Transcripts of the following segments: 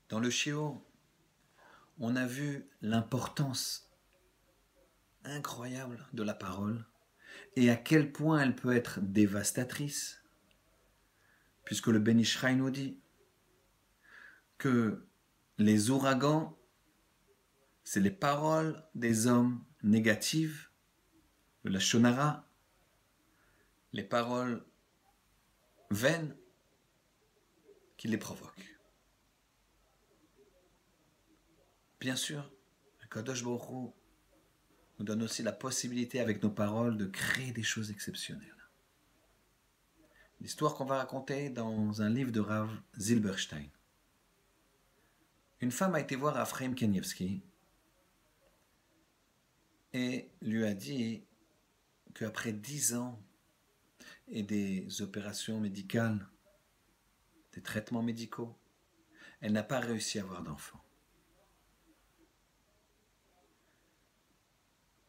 Dans le shiur, on a vu l'importance incroyable de la parole et à quel point elle peut être dévastatrice, puisque le Ben Ish Chai nous dit que les ouragans, c'est les paroles des hommes négatives, de la shonara, les paroles vaines qui les provoquent. Bien sûr, Kadosh Baruch Hu nous donne aussi la possibilité avec nos paroles de créer des choses exceptionnelles. L'histoire qu'on va raconter dans un livre de Rav Zilberstein. Une femme a été voir Raphaïm Kanievski et lui a dit qu'après 10 ans et des opérations médicales, des traitements médicaux, elle n'a pas réussi à avoir d'enfant.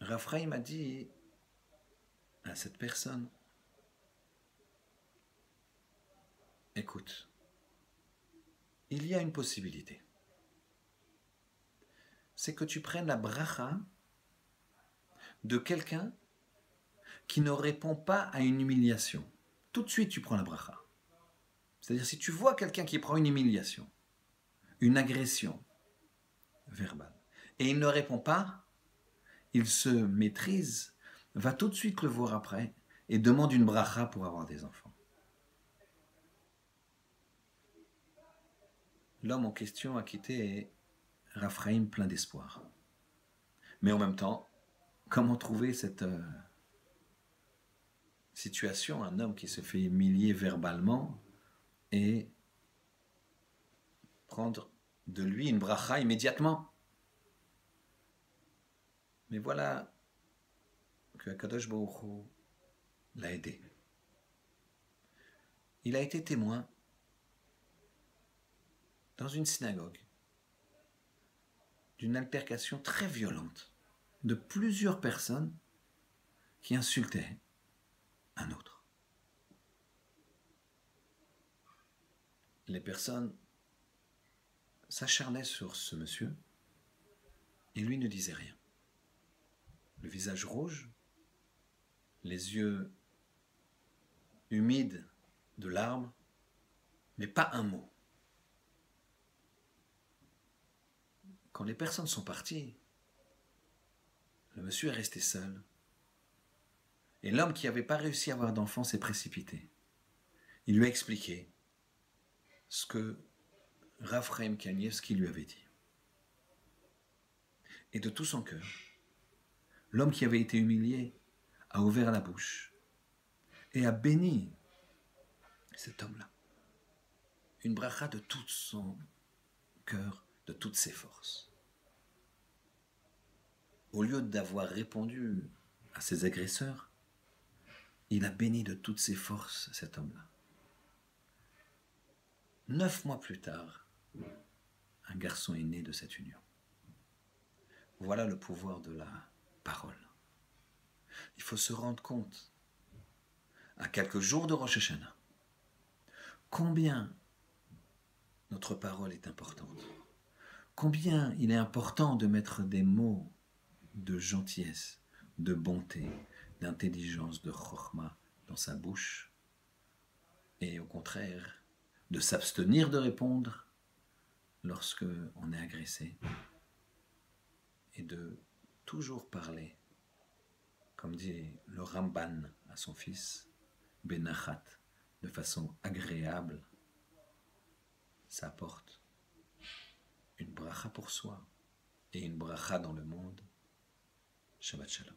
Raphaïm a dit à cette personne, écoute, il y a une possibilité. C'est que tu prennes la bracha de quelqu'un qui ne répond pas à une humiliation. Tout de suite, tu prends la bracha. C'est-à-dire, si tu vois quelqu'un qui prend une humiliation, une agression verbale, et il ne répond pas, il se maîtrise, va tout de suite le voir après et demande une bracha pour avoir des enfants. L'homme en question a quitté Raphaïm plein d'espoir. Mais en même temps, comment trouver cette situation, un homme qui se fait humilier verbalement et prendre de lui une bracha immédiatement? Mais voilà que Kadosh Baruch Hu l'a aidé. Il a été témoin dans une synagogue d'une altercation très violente de plusieurs personnes qui insultaient un autre. Les personnes s'acharnaient sur ce monsieur et lui ne disait rien. Le visage rouge, les yeux humides de larmes, mais pas un mot. Quand les personnes sont parties, le monsieur est resté seul. Et l'homme qui n'avait pas réussi à avoir d'enfant s'est précipité. Il lui a expliqué ce que Raphaïm Kanievski lui avait dit. Et de tout son cœur, l'homme qui avait été humilié a ouvert la bouche et a béni cet homme-là. Une bracha de tout son cœur, de toutes ses forces. Au lieu d'avoir répondu à ses agresseurs, il a béni de toutes ses forces cet homme-là. 9 mois plus tard, un garçon est né de cette union. Voilà le pouvoir de la parole. Il faut se rendre compte, à quelques jours de Rosh Hashanah, combien notre parole est importante. Combien il est important de mettre des mots de gentillesse, de bonté, d'intelligence, de chokhma dans sa bouche, et au contraire, de s'abstenir de répondre lorsque on est agressé, et de toujours parler, comme dit le Ramban à son fils, Benachat, de façon agréable. Ça apporte une bracha pour soi et une bracha dans le monde. Shabbat Shalom.